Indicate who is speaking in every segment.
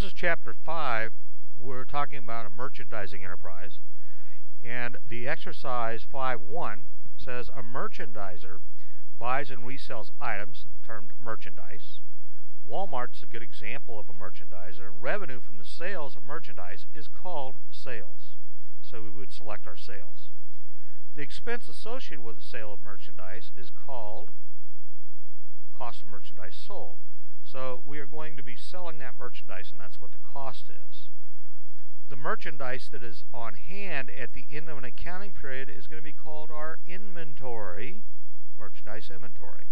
Speaker 1: this is chapter 5. We're talking about a merchandising enterprise. And the exercise 5.1 says a merchandiser buys and resells items termed merchandise. Walmart's a good example of a merchandiser, and revenue from the sales of merchandise is called sales. So we would select our sales. The expense associated with the sale of merchandise is called cost of merchandise sold. So we are going to be selling that merchandise, and that's what the cost is. The merchandise that is on hand at the end of an accounting period is going to be called our inventory, merchandise inventory.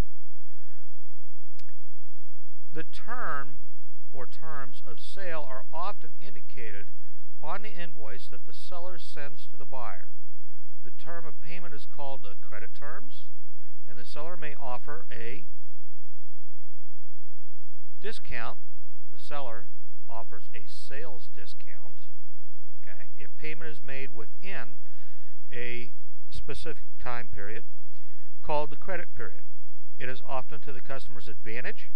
Speaker 1: The term or terms of sale are often indicated on the invoice that the seller sends to the buyer. The term of payment is called the credit terms, and the seller may offer a discount. The seller offers a sales discount, okay, if payment is made within a specific time period called the credit period. It is often to the customer's advantage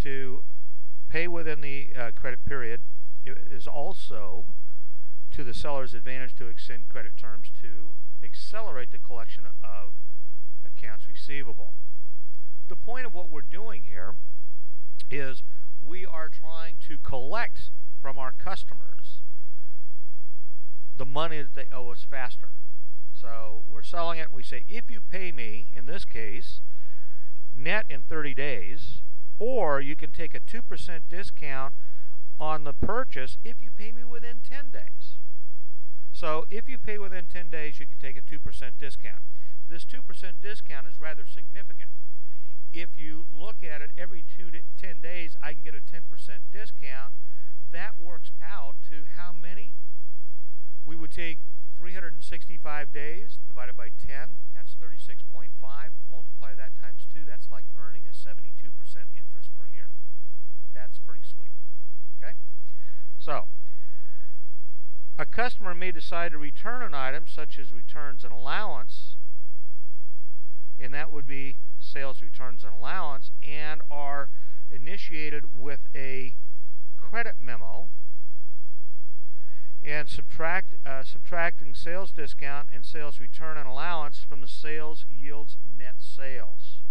Speaker 1: to pay within the credit period. It is also to the seller's advantage to extend credit terms to accelerate the collection of accounts receivable. The point of what we're doing here is we are trying to collect from our customers the money that they owe us faster. So we're selling it, and we say, if you pay me, in this case, net in 30 days, or you can take a 2% discount on the purchase if you pay me within 10 days. So if you pay within 10 days, you can take a 2% discount. This 2% discount is rather significant. If you look at it, every 10 days, I can get a 10% discount. That works out to how many? We would take 365 days divided by 10. That's 36.5. Multiply that times 2. That's like earning a 72% interest per year. That's pretty sweet. Okay? So, a customer may decide to return an item, such as returns and allowance, and that would be sales returns and allowance, and are initiated with a credit memo, and subtracting sales discount and sales return and allowance from the sales yields net sales.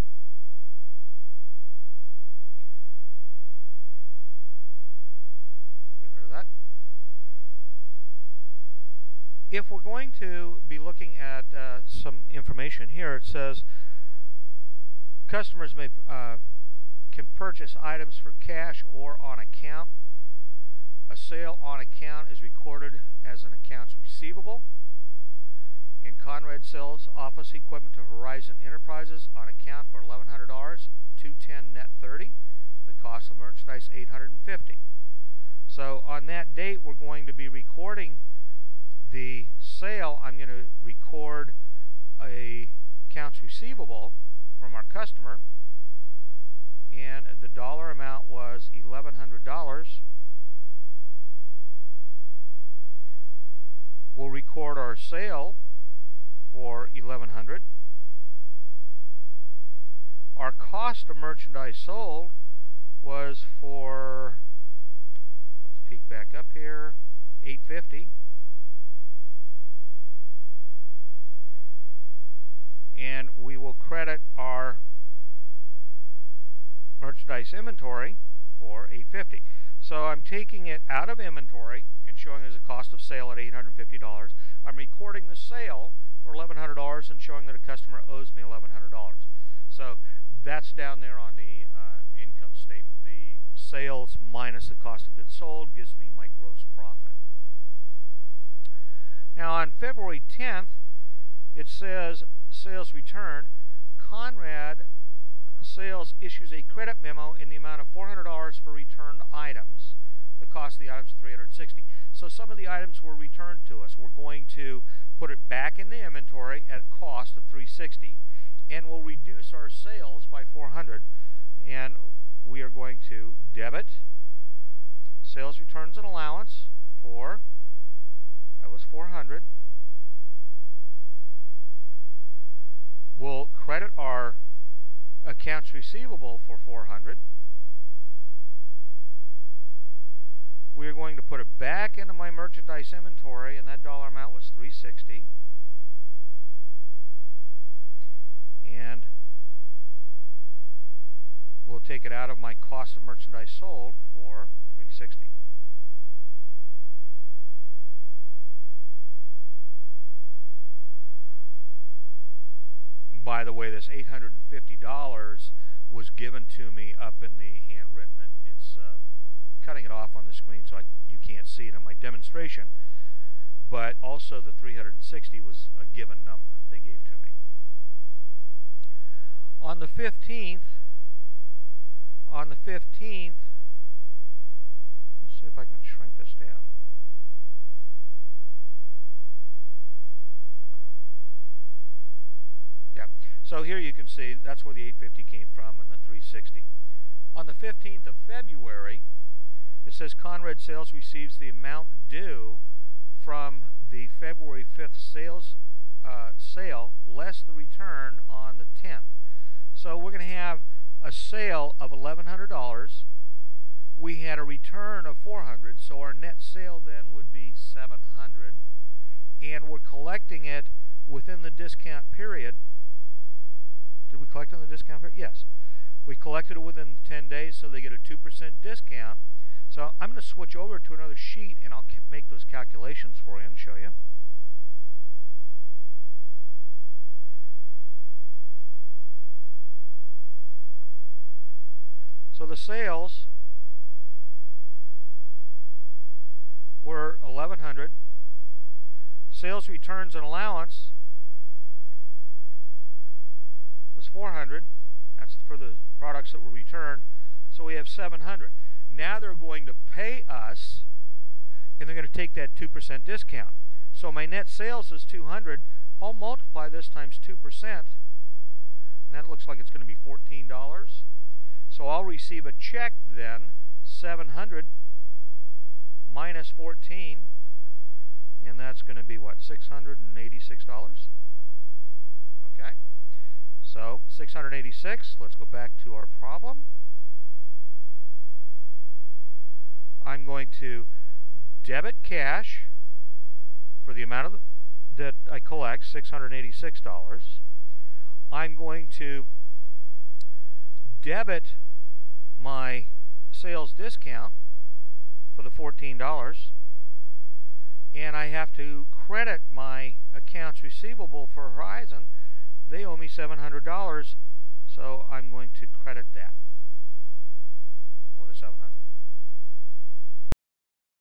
Speaker 1: I'll get rid of that. If we're going to be looking at some information here, it says customers can purchase items for cash or on account. A sale on account is recorded as an accounts receivable. And Conrad sells office equipment to Horizon Enterprises on account for $1,100, $210 net 30. The cost of merchandise $850. So on that date, we're going to be recording the sale. I'm going to record a accounts receivable from our customer, and the dollar amount was $1,100. We'll record our sale for $1,100. Our cost of merchandise sold was for, let's peek back up here, $850. And we will credit our merchandise inventory for $850. So I'm taking it out of inventory and showing as a cost of sale at $850. I'm recording the sale for $1,100 and showing that a customer owes me $1,100. So that's down there on the income statement. The sales minus the cost of goods sold gives me my gross profit. Now on February 10th, it says sales return. Conrad Sales issues a credit memo in the amount of $400 for returned items. The cost of the items is $360. So some of the items were returned to us. We're going to put it back in the inventory at a cost of $360, and we'll reduce our sales by $400, and we are going to debit sales returns and allowance for, that was $400. We'll credit our accounts receivable for $400. going to put it back into my merchandise inventory, and that dollar amount was $360. And we'll take it out of my cost of merchandise sold for $360. By the way, this $850 was given to me up in the handwritten. It's cutting it off on the screen so you can't see it in my demonstration. But also the 360 was a given number they gave to me. On the 15th, let's see if I can shrink this down. Yeah, so here you can see that's where the 850 came from and the 360. On the 15th of February, it says Conrad Sales receives the amount due from the February 5th sale less the return on the 10th. So we're going to have a sale of $1,100. We had a return of $400, so our net sale then would be $700. And we're collecting it within the discount period. Did we collect on the discount period? Yes. We collected it within 10 days, so they get a 2% discount. So I'm going to switch over to another sheet, and I'll make those calculations for you and show you. So the sales were $1,100. Sales returns and allowance was $400. That's for the products that were returned. So we have $700. Now they're going to pay us, and they're going to take that 2% discount. So my net sales is $200. I'll multiply this times 2%, and that looks like it's going to be $14. So I'll receive a check then, $700 minus 14, and that's going to be what, $686? Okay. So 686, let's go back to our problem. I'm going to debit cash for the amount that I collect, $686. I'm going to debit my sales discount for the $14, and I have to credit my accounts receivable for Horizon. They owe me $700, so I'm going to credit that for the $700.